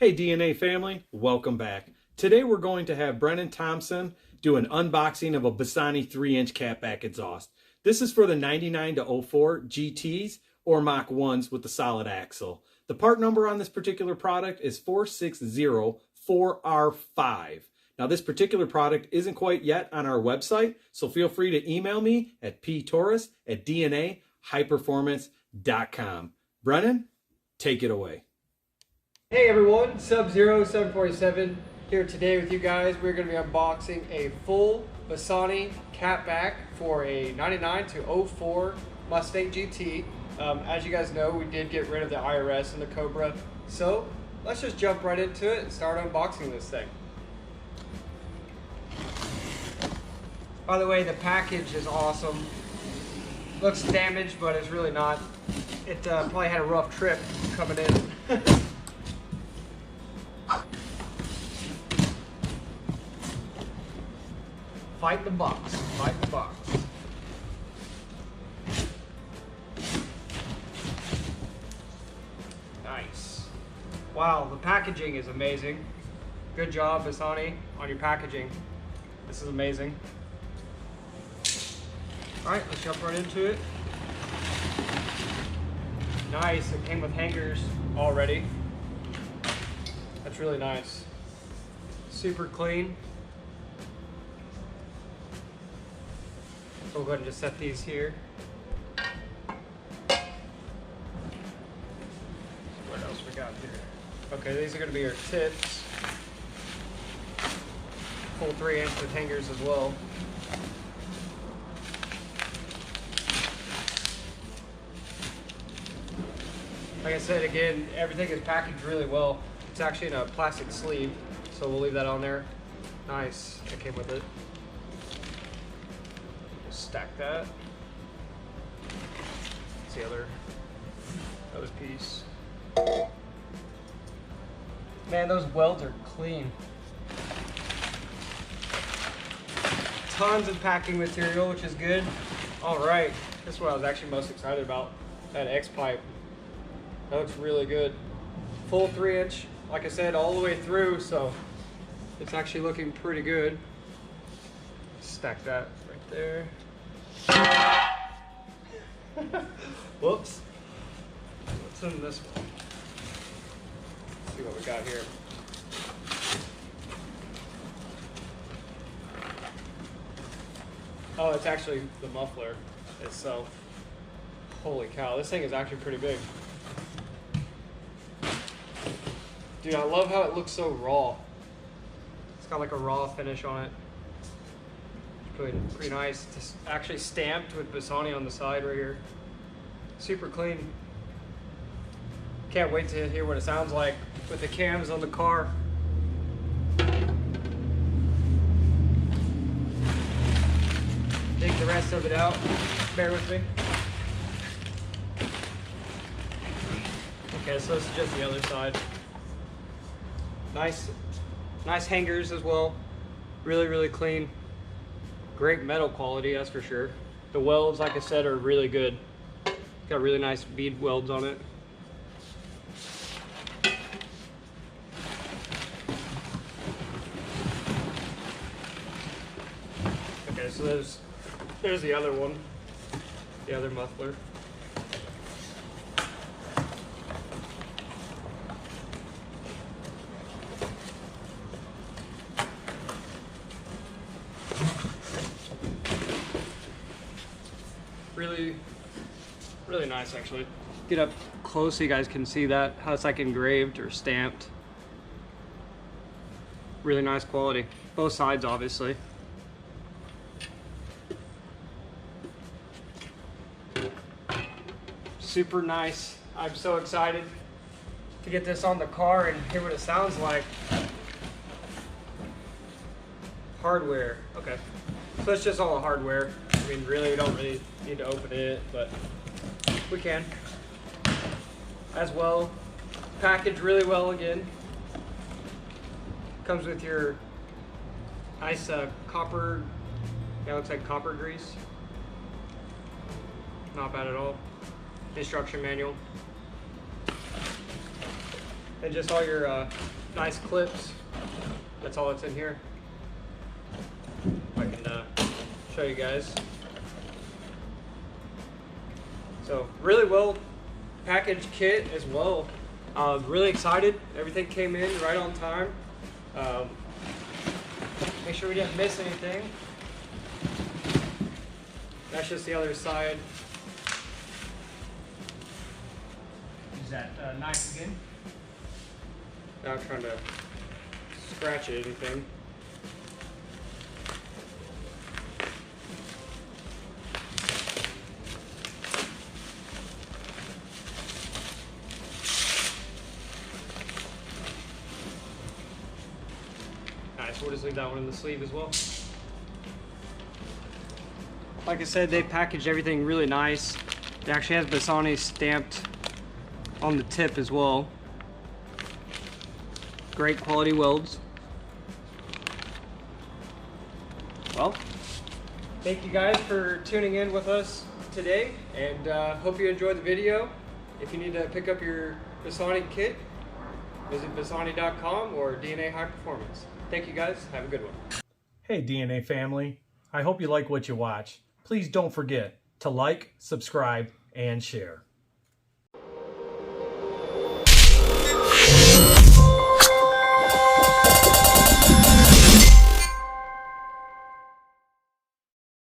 Hey DNA family, welcome back. Today we're going to have Brennan Thompson do an unboxing of a Bassani 3-inch catback exhaust. This is for the 99 to 04 GTs or Mach 1s with the solid axle. The part number on this particular product is 4604R5. Now this particular product isn't quite yet on our website, so feel free to email me at ptorres@dnahyperformance.com. Brennan, take it away. Hey everyone, Sub-Zero 747 here today with you guys. We're going to be unboxing a full Bassani catback for a 99 to 04 Mustang GT. As you guys know, we did get rid of the IRS and the Cobra, so let's just jump right into it and start unboxing this thing. By the way, the package is awesome. Looks damaged, but it's really not. It probably had a rough trip coming in. Fight the box, fight the box. Nice. Wow, the packaging is amazing. Good job, Bassani, on your packaging. This is amazing. All right, let's jump right into it. Nice, it came with hangers already. That's really nice. Super clean. So we'll go ahead and just set these here. What else we got here? Okay, these are going to be your tips. Full 3-inch with hangers as well. Like I said, again, everything is packaged really well. It's actually in a plastic sleeve, so we'll leave that on there. Nice, it came with it. Stack that. That's the other piece. Man, those welds are clean. Tons of packing material, which is good. All right, this is what I was actually most excited about. That X pipe. That looks really good. Full 3-inch, like I said, all the way through, so it's actually looking pretty good. Stack that right there. Whoops. What's in this one? Let's see what we got here. Oh, it's actually the muffler itself. Holy cow, this thing is actually pretty big. Dude, I love how it looks so raw. It's got like a raw finish on it. Pretty nice. It's actually stamped with Bassani on the side right here. Super clean. Can't wait to hear what it sounds like with the cams on the car. Dig the rest of it out. Bear with me. Okay, so this is just the other side. Nice hangers as well. Really, really clean. Great metal quality, that's for sure. The welds, like I said, are really good. Got really nice bead welds on it. Okay, so there's the other one, the other muffler. Really nice, actually. Get up close so you guys can see that, how it's like engraved or stamped. Really nice quality. Both sides, obviously. Super nice. I'm so excited to get this on the car and hear what it sounds like. Hardware, okay. So it's just all the hardware. I mean, really, we don't really need to open it, but we can. As well, packaged really well again. Comes with your nice copper, yeah, looks like copper grease. Not bad at all. Instruction manual. and just all your nice clips. That's all that's in here. I can show you guys. So really well packaged kit as well. Really excited. Everything came in right on time. Make sure we didn't miss anything. That's just the other side. Use that knife again. Not trying to scratch at anything. Nice, we'll just leave that one in the sleeve as well. Like I said, they packaged everything really nice. It actually has Bassani stamped on the tip as well. Great quality welds. Well, thank you guys for tuning in with us today, and hope you enjoyed the video. If you need to pick up your Bassani kit, visit Bassani.com or DNA Hyperformance. Thank you guys. Have a good one. Hey DNA family, I hope you like what you watch. Please don't forget to like, subscribe, and share.